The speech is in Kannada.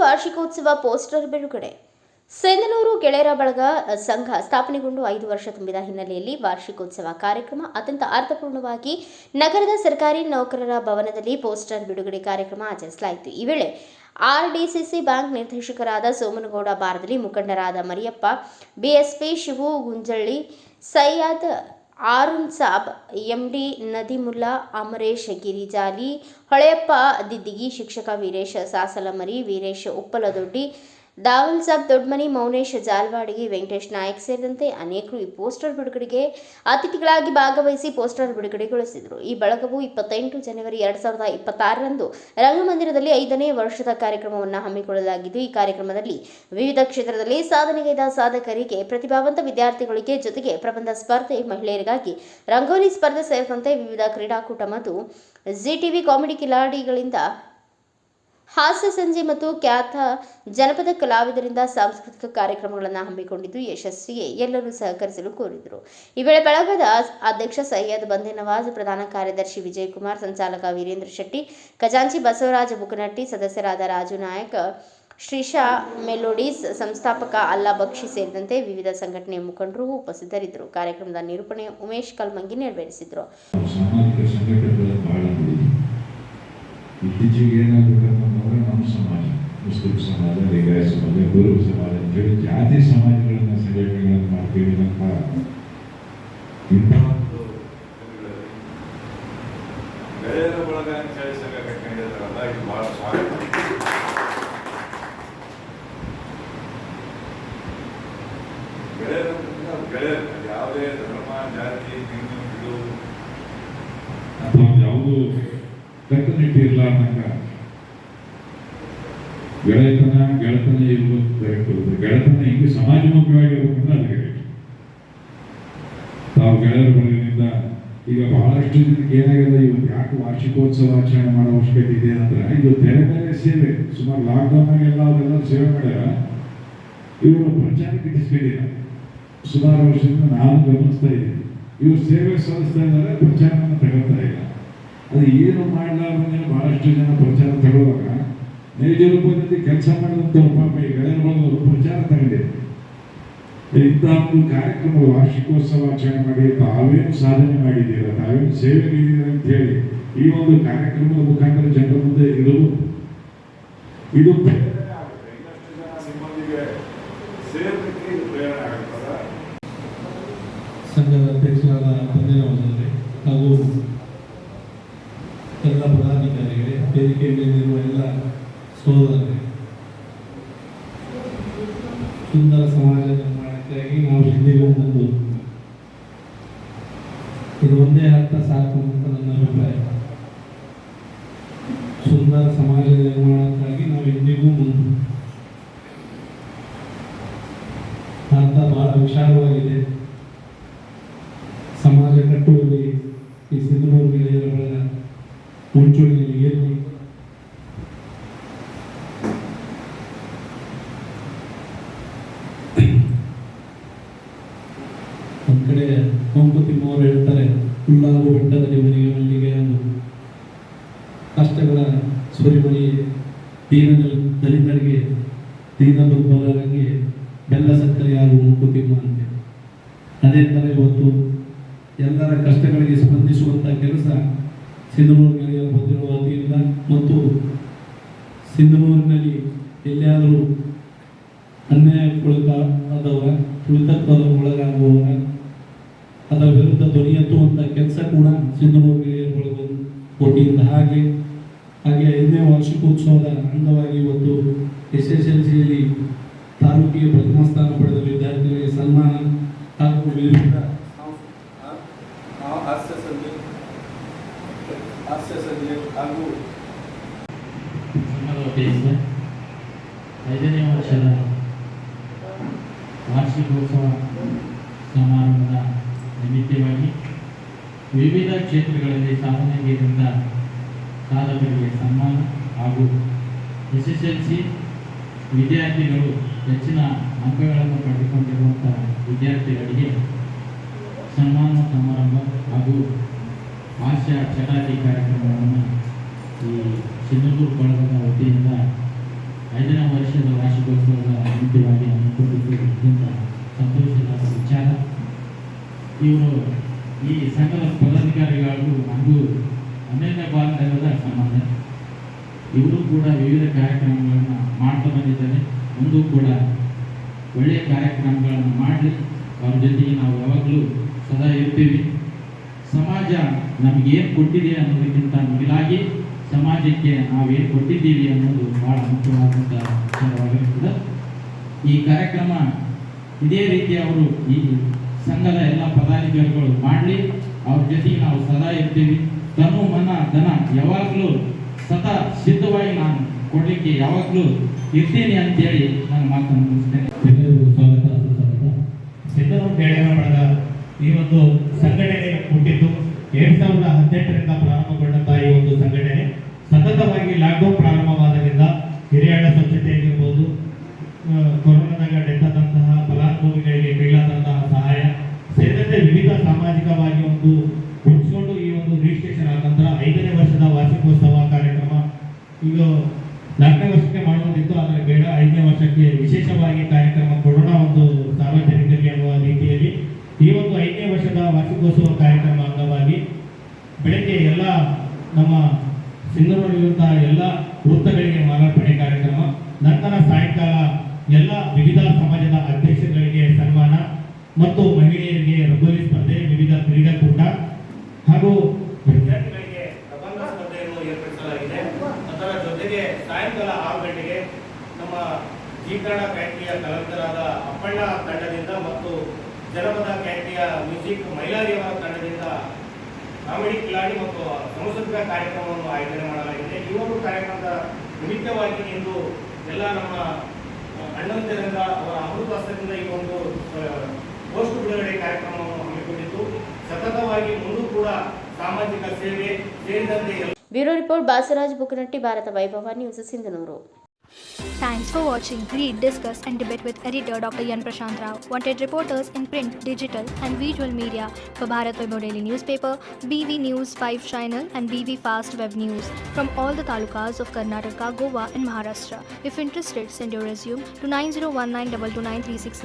ವಾರ್ಷಿಕೋತ್ಸವ ಪೋಸ್ಟರ್ ಬಿಡುಗಡೆ. ಸಿಂಧನೂರು ಗೆಳೆಯರ ಬಳಗ ಸಂಘ ಸ್ಥಾಪನೆಗೊಂಡು 5 ವರ್ಷ ತುಂಬಿದ ಹಿನ್ನೆಲೆಯಲ್ಲಿ ವಾರ್ಷಿಕೋತ್ಸವ ಕಾರ್ಯಕ್ರಮ ಅತ್ಯಂತ ಅರ್ಥಪೂರ್ಣವಾಗಿ ನಗರದ ಸರ್ಕಾರಿ ನೌಕರರ ಭವನದಲ್ಲಿ ಪೋಸ್ಟರ್ ಬಿಡುಗಡೆ ಕಾರ್ಯಕ್ರಮ ಆಚರಿಸಲಾಯಿತು. ಈ ವೇಳೆ ಆರ್ಡಿಸಿಸಿ ಬ್ಯಾಂಕ್ ನಿರ್ದೇಶಕರಾದ ಸೋಮನಗೌಡ ಬಾರದಲಿ, ಮುಖಂಡರಾದ Mariyappa, BSP Shivu Gunjalli, Syed horn Sab, MD ನದೀಮುಲ್ಲಾ, Amaresh ಗಿರಿಜಾಲಿ, Holeyappa Diddigi, ಶಿಕ್ಷಕ ವೀರೇಶ್ ಸಾಸಲಮರಿ, ವೀರೇಶ್ ಉಪ್ಪಲದೊಡ್ಡಿ, ದಾವಲ್ ಸಾಬ್ ದೊಡ್ಮನಿ, ಮೌನೇಶ್ ಜಾಲ್ವಾಡಿಗೆ, ವೆಂಕಟೇಶ್ ನಾಯಕ್ ಸೇರಿದಂತೆ ಅನೇಕರು ಈ ಪೋಸ್ಟರ್ ಬಿಡುಗಡೆಗೆ ಅತಿಥಿಗಳಾಗಿ ಭಾಗವಹಿಸಿ ಪೋಸ್ಟರ್ ಬಿಡುಗಡೆಗೊಳಿಸಿದರು. ಈ ಬಳಗವು 28 ಜನವರಿ 2026ರಂದು ರಂಗಮಂದಿರದಲ್ಲಿ 5ನೇ ವರ್ಷದ ಕಾರ್ಯಕ್ರಮವನ್ನು ಹಮ್ಮಿಕೊಳ್ಳಲಾಗಿದ್ದು, ಈ ಕಾರ್ಯಕ್ರಮದಲ್ಲಿ ವಿವಿಧ ಕ್ಷೇತ್ರದಲ್ಲಿ ಸಾಧನೆಗೈದ ಸಾಧಕರಿಗೆ, ಪ್ರತಿಭಾವಂತ ವಿದ್ಯಾರ್ಥಿಗಳಿಗೆ, ಜೊತೆಗೆ ಪ್ರಬಂಧ ಸ್ಪರ್ಧೆ, ಮಹಿಳೆಯರಿಗಾಗಿ ರಂಗೋಲಿ ಸ್ಪರ್ಧೆ ಸೇರಿದಂತೆ ವಿವಿಧ ಕ್ರೀಡಾಕೂಟ ಮತ್ತು ಜಿಟಿವಿ ಕಾಮಿಡಿ ಕಿಲಾಡಿಗಳಿಂದ ಹಾಸ್ಯ ಸಂಜೆ ಮತ್ತು ಖ್ಯಾತ ಜನಪದ ಕಲಾವಿದರಿಂದ ಸಾಂಸ್ಕೃತಿಕ ಕಾರ್ಯಕ್ರಮಗಳನ್ನು ಹಮ್ಮಿಕೊಂಡಿದ್ದು, ಯಶಸ್ವಿಗೆ ಎಲ್ಲರೂ ಸಹಕರಿಸಲು ಕೋರಿದರು. ಈ ವೇಳೆ ಬಳಗದ ಅಧ್ಯಕ್ಷ ಸೈಯದ್ ಬಂದೆ ನವಾಜ್, ಪ್ರಧಾನ ಕಾರ್ಯದರ್ಶಿ ವಿಜಯಕುಮಾರ್, ಸಂಚಾಲಕ ವೀರೇಂದ್ರ ಶೆಟ್ಟಿ, ಖಜಾಂಚಿ ಬಸವರಾಜ ಬುಕನಟ್ಟಿ, ಸದಸ್ಯರಾದ ರಾಜು ನಾಯಕ್, ಶ್ರೀಶಾ ಮೆಲೋಡೀಸ್, ಸಂಸ್ಥಾಪಕ ಅಲ್ಲಾ ಬಕ್ಷಿ ಸೇರಿದಂತೆ ವಿವಿಧ ಸಂಘಟನೆಯ ಮುಖಂಡರು ಉಪಸ್ಥಿತರಿದ್ದರು. ಕಾರ್ಯಕ್ರಮದ ನಿರೂಪಣೆ ಉಮೇಶ್ ಕಲ್ಮಂಗಿ ನೆರವೇರಿಸಿದರು. ಇತ್ತೀಚೆಗೆ ಏನಾಗಬೇಕಂತಂದ್ರೆ ನಮ್ಮ ಸಮಾಜ, ಮುಸ್ಲಿಂ ಸಮಾಜ, ಲಿಂಗಾಯತ ಸಮಾಜ, ಕುರುಬ ಸಮಾಜ ಅಂತೇಳಿ ಜಾತಿ ಸಮಾಜಗಳನ್ನು ಸಂಘಟನೆಗಳನ್ನು ಮಾಡ್ತೀವಿ ಅಂತ ಇಂಥ ಗೆಳೆಯರ ಬಳಗ ಅಂತ ಹೇಳಿ ಸಂಘ ಕಟ್ಟಿಕೊಂಡಿದ್ದಾರಲ್ಲ, ಇದು ಬಹಳ ಸ್ವಾಗತ. ಗೆಳೆಯರು ಯಾವುದೇ ಧರ್ಮ, ಜಾತಿ, ಇದು ಅಥವಾ ಯಾವುದು ಕಟ್ಟುನಿಟ್ಟಿರಲ್ಲ ಅನ್ನಂಗ ಗೆಳೆತನ ಇರ್ಬೇಕು. ಗೆಳೆತನ ಹಿಂಗೆ ಸಮಾಜಮುಖವಾಗಿರ್ಬೇಕಂದ್ರೆ ಅದಕ್ಕೆ ತಾವು ಗೆಳೆಯರ ಬಳಗದಿಂದ ಈಗ ಬಹಳಷ್ಟು ಜನಕ್ಕೆ ಏನಾಗಿದೆ, ಇವತ್ತು ಯಾಕೆ ವಾರ್ಷಿಕೋತ್ಸವ ಆಚರಣೆ ಮಾಡೋ ಅವಶ್ಯಕತೆ ಇದೆ ಅಂದ್ರೆ, ಇದು ಬೇರೆ ಬೇರೆ ಸೇವೆ ಸುಮಾರು ಲಾಕ್ಡೌನ್ನಾಗೆಲ್ಲ ಅವರೆಲ್ಲ ಸೇವೆ ಮಾಡ್ಯಾರ. ಇವರು ಪ್ರಚಾರಕ್ಕೆ ಇಟ್ಟಿಸ್ಕೊಂಡಿಲ್ಲ. ಸುಮಾರು ವರ್ಷದಿಂದ ನಾನು ಗಮನಿಸ್ತಾ ಇದ್ದೀನಿ, ಇವರು ಸೇವೆ ಸಲ್ಲಿಸ್ತಾ ಇದ್ದಾರೆ, ಪ್ರಚಾರವನ್ನು ತಗೊಳ್ತಾ ಇಲ್ಲ. ಅದು ಏನು ಮಾಡಲಾರ್ದೇ ಬಹಳಷ್ಟು ಜನ ಪ್ರಚಾರ ತಗೊಳ್ಳುವಾಗ ನೈಜ ರೂಪದಲ್ಲಿ ಕೆಲಸ ಮಾಡಿದಂಥವ್ರು ಪಾಪ ಈ ಗೆಳೆಯರ ಬಳಗದವರು ಪ್ರಚಾರ ತಗೊಂಡಿದ್ದಾರೆ. ಇಂಥ ಒಂದು ಕಾರ್ಯಕ್ರಮ ವಾರ್ಷಿಕೋತ್ಸವ ಆಚರಣೆ ಮಾಡಿ ತಾವೇನು ಸಾಧನೆ ಮಾಡಿದ್ದೀರ, ತಾವೇನು ಸೇವೆ ನೀಡಿದ್ದೀರ ಅಂತ ಹೇಳಿ ಈ ಒಂದು ಕಾರ್ಯಕ್ರಮದ ಮುಖಾಂತರ ಜನರ ಮುಂದೆ ಇದು ಸಂಘದ ಅಧ್ಯಕ್ಷರಾದ ಬಂದೇನವರಲ್ಲಿ ಹಾಗೂ ಎಲ್ಲ ಪದಾಧಿಕಾರಿಗಳೇ, ವೇದಿಕೆ ಮೇಲಿರುವ ಎಲ್ಲ ಸೋದರರೇ, ಸುಂದರ ಸಮಾಜ ನಿರ್ಮಾಣಕ್ಕಾಗಿ ನಾವು ಹಿಂದಿಗೂ ಮುಂದು ಇದು ಒಂದೇ ಅರ್ಥ ಸಾಕು ಅಂತ ನನ್ನ ಅಭಿಪ್ರಾಯ. ಸುಂದರ ಸಮಾಜ ನಿರ್ಮಾಣಕ್ಕಾಗಿ ನಾವು ಇಂದಿಗೂ ಮುಂದು ಅರ್ಥ ಬಹಳ ವಿಶಾಲವಾಗಿದೆ. ಸಮಾಜ ಕಟ್ಟುವಲ್ಲಿ ಈ ಸಿಂಧನೂರು ಗೆಳೆಯರ ಬಳಗ ಮುಂಚೂಣಿಯಲ್ಲಿ ಇರಲಿ. ಒಂದ್ ಕಡೆ ಮಂಕುತಿಮ್ಮವರು ಹೇಳ್ತಾರೆ, ಹುಲ್ಲಾಗು ಬೆಟ್ಟದಲ್ಲಿ ಮನೆಗೆ ಮಲ್ಲಿಗೆ ಎಂದು. ಕಷ್ಟಗಳ ಸುರಿಮಣಿ ದಲಿತರಿಗೆ, ದೀನ ದುರ್ಬಲರಿಗೆ ಬೆಲ್ಲ ಸಕ್ಕರೆಯಾಗುವ ಮಂಕುತಿಮ್ಮ ಅಂತೆ. ಅದೇ ಥರ ಇವತ್ತು ಎಲ್ಲರ ಕಷ್ಟಗಳಿಗೆ ಸ್ಪಂದಿಸುವಂಥ ಕೆಲಸ ಸಿಂಧನೂರು ಗೆಳೆಯರ ಬಂದಿರುವ ವತಿಯಿಂದ ಮತ್ತು ಸಿಂಧನೂರಿನಲ್ಲಿ ಎಲ್ಲಿಯಾದರೂ ಅನ್ಯಾಯಕ್ಕೊಳಗಾದವರ, ತುಳಿತಕ್ಕೆ ಒಳಗಾಗುವವರ ಅದರ ವಿರುದ್ಧ ಧ್ವನಿ ಎತ್ತುವಂಥ ಕೆಲಸ ಕೂಡ ಸಿಂಧನೂರು ಗೆಳೆಯರ ವತಿಯಿಂದ ಹಾಗೆ 5ನೇ ವಾರ್ಷಿಕೋತ್ಸವದ ಅಂಗವಾಗಿ ಇವತ್ತು SSLCಯಲ್ಲಿ ತಾಲೂಕಿಗೆ ಪ್ರಥಮ ಸ್ಥಾನ ಪಡೆದ ವಿದ್ಯಾರ್ಥಿಗಳಿಗೆ ಸನ್ಮಾನ ಹಾಗೂ ವಿವಿಧ ಹಾಸ್ಯ ಸಂಜೆ ಹಾಗೂ ಸಂಘದ ವತಿಯಿಂದ 5ನೇ ವರ್ಷದ ವಾರ್ಷಿಕೋತ್ಸವ ಸಮಾರಂಭದ ನಿಮಿತ್ತವಾಗಿ ವಿವಿಧ ಕ್ಷೇತ್ರಗಳಲ್ಲಿ ಸಾಧನೆಗೈದ ಸಾಧಕರಿಗೆ ಸನ್ಮಾನ ಹಾಗೂ SSLC ವಿದ್ಯಾರ್ಥಿಗಳು ಹೆಚ್ಚಿನ ಅಂಕಗಳನ್ನು ಪಡೆದುಕೊಂಡಿರುವಂಥ ವಿದ್ಯಾರ್ಥಿಗಳಿಗೆ ಸನ್ಮಾನ ಸಮಾರಂಭ ಹಾಗೂ ಹಾಸ್ಯ ಚಟಾಕಿ ಕಾರ್ಯಕ್ರಮವನ್ನು ಈ ಸಿಂಧನೂರು ಬಳಗದ ವತಿಯಿಂದ 5ನೇ ವರ್ಷದ ವಾರ್ಷಿಕೋತ್ಸವದ ನಿಮಿತ್ತವಾಗಿ ಹಮ್ಮಿಕೊಂಡಿದ್ದು ಅತ್ಯಂತ ಸಂತೋಷದ ವಿಚಾರ. ಇವರು ಈ ಸಂಘದ ಪದಾಧಿಕಾರಿಗಳಿಗೂ ಹಾಗೂ ಅನನ್ಯ ಬಾಂಧವ್ಯದ ಸಂಬಂಧ. ಇವರು ಕೂಡ ವಿವಿಧ ಕಾರ್ಯಕ್ರಮಗಳನ್ನು ಮಾಡ್ತಾ ಬಂದಿದ್ದಾರೆ. ಮುಂದೂ ಕೂಡ ಒಳ್ಳೆಯ ಕಾರ್ಯಕ್ರಮಗಳನ್ನು ಮಾಡಿ ಅವ್ರ ಜೊತೆಗೆ ನಾವು ಯಾವಾಗಲೂ ಸದಾ ಇರ್ತೀವಿ. ಸಮಾಜ ನಮಗೇನು ಕೊಟ್ಟಿದೆ ಅನ್ನೋದಕ್ಕಿಂತ ಮಿಗಿಲಾಗಿ ಸಮಾಜಕ್ಕೆ ನಾವೇನು ಕೊಟ್ಟಿದ್ದೀವಿ ಅನ್ನೋದು ಬಹಳ ಮುಖ್ಯವಾದಂಥ ವಿಚಾರವಾಗಿರ್ತದೆ. ಈ ಕಾರ್ಯಕ್ರಮ ಇದೇ ರೀತಿ ಅವರು ಈ ಸಂಘದ ಎಲ್ಲ ಪದಾಧಿಕಾರಿಗಳು ಮಾಡಲಿ. ಅವ್ರ ಜೊತೆಗೆ ನಾವು ಸದಾ ಇರ್ತೀವಿ. ತನು ಮನ ಧನ ಯಾವಾಗಲೂ ಸದಾ ಸಿದ್ಧವಾಗಿ ನಾನು ಕೊಡಲಿಕ್ಕೆ ಯಾವಾಗಲೂ ಇರ್ತೀನಿ ಅಂತೇಳಿ ನಾನು ಮಾತನ್ನು ಮುಗಿಸ್ತೇನೆ. ಎಲ್ಲರಿಗೂ ಸ್ವಾಗತ ಸುಸ್ವಾಗತ. ಸಿಂಧನೂರು ಗೆಳೆಯರ ಬಳಗ ಈ ಒಂದು ಸಂಘಟನೆ ಹುಟ್ಟಿದ್ದು 2018ರಿಂದ ಪ್ರಾರಂಭಗೊಂಡಂತಹ ಈ ಒಂದು ಸಂಘಟನೆ ಸತತವಾಗಿ ಲಾಕ್ಡೌನ್ ಪ್ರಾರಂಭವಾದಾಗಿಂದ ಹಿರಿಯರ ಸ್ವಚ್ಛತೆ ಆಗಿರ್ಬೋದು, ಕೊರೋನಾದಾಗ ಡೆತ್ ಆದಂತಹ ಫಲಾನುಭವಿಗಳಿಗೆ ಕೈಲಾದಂತಹ ಸಹಾಯ ಸೇರಿದಂತೆ ವಿವಿಧ ಸಾಮಾಜಿಕವಾಗಿ ಒಂದು ಹುಟ್ಟಿಸಿಕೊಂಡು ಈ ಒಂದು ರಿಜಿಸ್ಟ್ರೇಷನ್ ಆದ ನಂತರ 5ನೇ ವರ್ಷದ ವಾರ್ಷಿಕೋತ್ಸವ ಕಾರ್ಯಕ್ರಮ ಈಗ 4ನೇ ವರ್ಷಕ್ಕೆ ಮಾಡುವುದಿತ್ತು. ಆದರೆ ಬೇಡ, 5ನೇ ವರ್ಷಕ್ಕೆ ವಿಶೇಷವಾಗಿ ಕಾರ್ಯಕ್ರಮ ಕೊಡೋಣ ಒಂದು ಸಾರ್ವಜನಿಕರಿಗೆ ಅನ್ನುವ ರೀತಿಯಲ್ಲಿ ಈ ಒಂದು 5ನೇ ವರ್ಷದ ವಾರ್ಷಿಕೋತ್ಸವ ಕಾರ್ಯಕ್ರಮ ಅಂಗವಾಗಿ ಬೆಳಗ್ಗೆ ಎಲ್ಲ ನಮ್ಮ ಸಿಂಧನೂರಿರುವಂತಹ ಎಲ್ಲ ವೃತ್ತಗಳಿಗೆ ಮಾಲಾರ್ಪಣೆ ಕಾರ್ಯಕ್ರಮ, ನಂತರ ಸಾಯಂಕಾಲ ಎಲ್ಲ ವಿವಿಧ ಸಮಾಜದ ಅಧ್ಯಕ್ಷಗಳಿಗೆ ಸನ್ಮಾನ ಮತ್ತು ಮಹಿಳೆಯರಿಗೆ ರಂಗೋಲಿ ಸ್ಪರ್ಧೆ, ವಿವಿಧ ಕ್ರೀಡಾಕೂಟ ಹಾಗೂ ವಿದ್ಯಾರ್ಥಿಗಳಿಗೆ ಪ್ರಬಂಧ ಸ್ಪರ್ಧೆಯನ್ನು ಏರ್ಪಡಿಸಲಾಗಿದೆ. ಅದರ ಜೊತೆಗೆ ಸಾಯಂಕಾಲ 6 ಗಂಟೆಗೆ ನಮ್ಮ ಜೀಕರಣ ಕ್ಯಾಂಟಿಯ ಕಲಾವಿದರಾದ ಅಪ್ಪಣ್ಣ ತಂಡದಿಂದ ಮತ್ತು ಜನಪದ ಕ್ಯಾಂಟಿಯ ಮ್ಯೂಸಿಕ್ ಮೈಲಾರಿಯವರ ತಂಡದಿಂದ ಕಾಮಿಡಿ ಕಿಲಾಡಿ ಮತ್ತು ಸಾಂಸ್ಕೃತಿಕ ಕಾರ್ಯಕ್ರಮವನ್ನು ಆಯೋಜನೆ ಮಾಡಲಾಗಿದೆ. ಈ ಒಂದು ಕಾರ್ಯಕ್ರಮದ ನಿಮಿತ್ತವಾಗಿ ಇಂದು ಎಲ್ಲ ನಮ್ಮ ಅಣ್ಣಂದಿರಿಂದ ಅವರ ಅಮೃತಾಸ್ತ್ರದಿಂದ ಈ ಒಂದು ಪೋಸ್ಟ್ ಬಿಡುಗಡೆ ಕಾರ್ಯಕ್ರಮವನ್ನು ಹಮ್ಮಿಕೊಂಡಿದ್ದು ಸತತವಾಗಿ ಮುಂದೂ ಕೂಡ ಸಾಮಾಜಿಕ ಸೇವೆ ಸೇರಿದಂತೆ ಬ್ಯೂರೋ ರಿಪೋರ್ಟ್ ಬಾಸರಾಜ್ ಬುಕ್ನಟ್ಟಿ, ಭಾರತ ವೈಭವ news, Sindhanur. Thanks for watching. Read, discuss and debate with editor Dr. Yan Prashant Rao. Wanted reporters in print, digital and visual media for Bharat Vaibhav Daily Newspaper, BV News 5 Channel and BV Fast Web News from all the talukas of Karnataka, Goa and Maharashtra. If interested, send your resume to 9019229369.